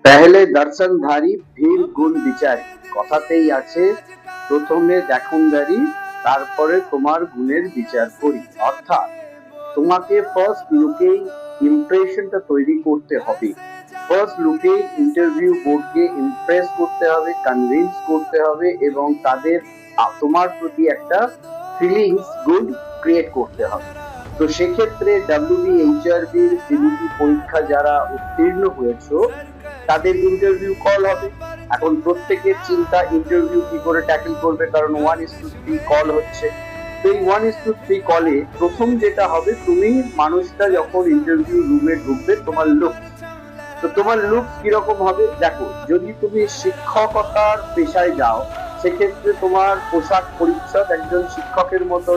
পেহলে দর্শনধারী ভীর গুণ বিচারী কথাতেই আছে, প্রথমে দেখনদারি তারপরে তোমার গুণের বিচার করি। অর্থাৎ তোমাকে ফার্স্ট লুকেই ইমপ্রেশনটা তৈরি করতে হবে, ফার্স্ট লুকেই ইন্টারভিউ বোর্ডকে ইমপ্রেস করতে হবে, কনভিন্স করতে হবে এবং তাদের তোমার প্রতি একটা ফিলিংস গুড ক্রিয়েট করতে হবে। তো সেক্ষেত্রে WBHRB সিবিটি পরীক্ষা যারা উত্তীর্ণ হয়েছো তাদের ইন্টারভিউ কল হবে। এখন প্রত্যেকের চিন্তা ইন্টারভিউ কি করে ট্যাকেল করবে, কারণ 1:3 কল হচ্ছে। তো এই 1:3 কলে প্রথম যেটা হবে, তুমি মানুষটা যখন ইন্টারভিউ রুমে ঢুকবে তোমার লুক, তো তোমার লুক কিরকম হবে দেখো। যদি তুমি শিক্ষকতার পেশায় যাও সেক্ষেত্রে তোমার পোশাক পরিচ্ছদ একজন শিক্ষকের মতো,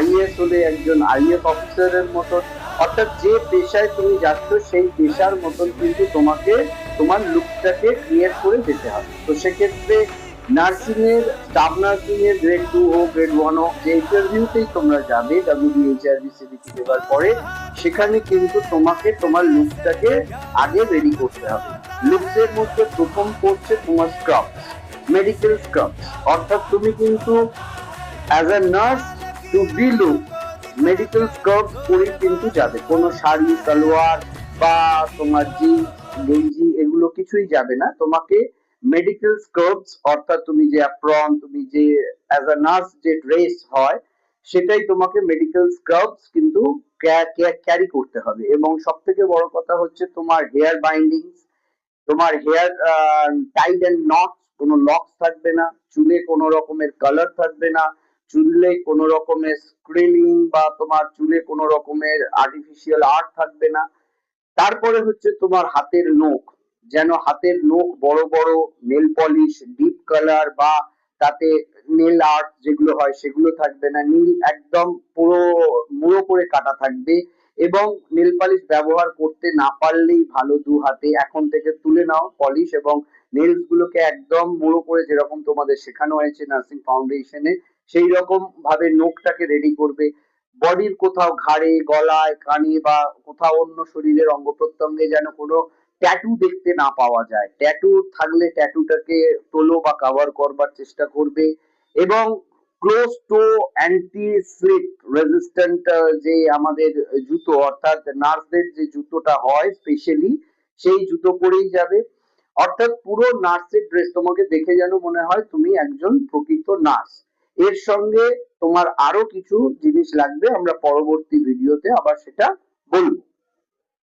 IAS হলে একজন IAS অফিসারের মতো, অর্থাৎ যে পেশায় তুমি যাচ্ছ সেই পেশার মতন কিন্তু তোমাকে তোমার লুকটাকে ক্রিয়েট করে যেতে হবে। তো সেক্ষেত্রে নার্সিং এর, স্টাফ নার্সিং এর গ্রেড 2 হোক গ্রেড 1 হোক, যে ইন্টারভিউতেই তোমরা যাবে WBHRB CBT দেওয়ার পরে, সেখানে কিন্তু তোমাকে তোমার লুকটাকে আগে রেডি করতে হবে। লুকস এর মধ্যে প্রথম পড়ছে তোমার স্ক্রাবস, মেডিকেল স্ক্রাবস। অর্থাৎ তুমি কিন্তু as a nurse to be look medical scarf পরে কিন্তু যাবে, কোনো শাড়ি সালোয়ার বা তোমার জিন্স গেঞ্জি এগুলো কিছুই যাবে না। তোমাকে মেডিকেল স্কার্ফস অর্থাৎ তুমি যে অ্যাপ্রন, তুমি যে অ্যাজ আ নার্স যে ড্রেস হয় সেটাই তোমাকে মেডিকেল স্কার্ফস কিন্তু ক্যারি করতে হবে। এবং সব থেকে বড় কথা হচ্ছে তোমার হেয়ার বাইন্ডিং, তোমার হেয়ার টাইড এন্ড নট, কোনো লকস থাকবে না, চুলে কোনো রকমের কালার থাকবে না, চুলে কোনো রকমের স্ক্রিলিং বা তোমার চুলে কোনো রকমের আর্টিফিশিয়াল আর্ট থাকবে না। তারপরে হচ্ছে তোমার হাতের নখ, যেন হাতের নখ বড় বড়, নেল পলিশ ডিপ কালার বা তাতে নেল আর্ট যেগুলো হয় সেগুলো থাকবে না, নীল একদম পুরো মুড়ো করে কাটা থাকবে। এবং নেল পালিশ ব্যবহার করতে না পারলেই ভালো, দু হাতে এখন থেকে তুলে নাও পলিশ এবং নেলস গুলোকে একদম মুড়ো করে, যেরকম তোমাদের শেখানো হয়েছে নার্সিং ফাউন্ডেশনে সেই রকম ভাবে নখটাকে রেডি করবে। বডির কোথাও ঘাড়ে, গলায়, কানে বা কোথাও অন্য শরীরের অঙ্গ প্রত্যঙ্গে যেন কোনো ট্যাটু দেখতে না পাওয়া যায়। ট্যাটু থাকলে ট্যাটুটাকে তোলো বা কভার করবার চেষ্টা করবে। এবং ক্লোজ টো অ্যান্টি স্লিপ রেজিস্ট্যান্ট যে আমাদের জুতো, অর্থাৎ নার্সদের যে জুতোটা হয় স্পেশালি, সেই জুতো পরেই যাবে। অর্থাৎ পুরো নার্সের ড্রেস তোমাকে দেখে যেন মনে হয় তুমি একজন প্রকৃত নার্স। এর সঙ্গে তোমার আরো কিছু জিনিস লাগবে, আমরা পরবর্তী ভিডিওতে আবার সেটা বলবো।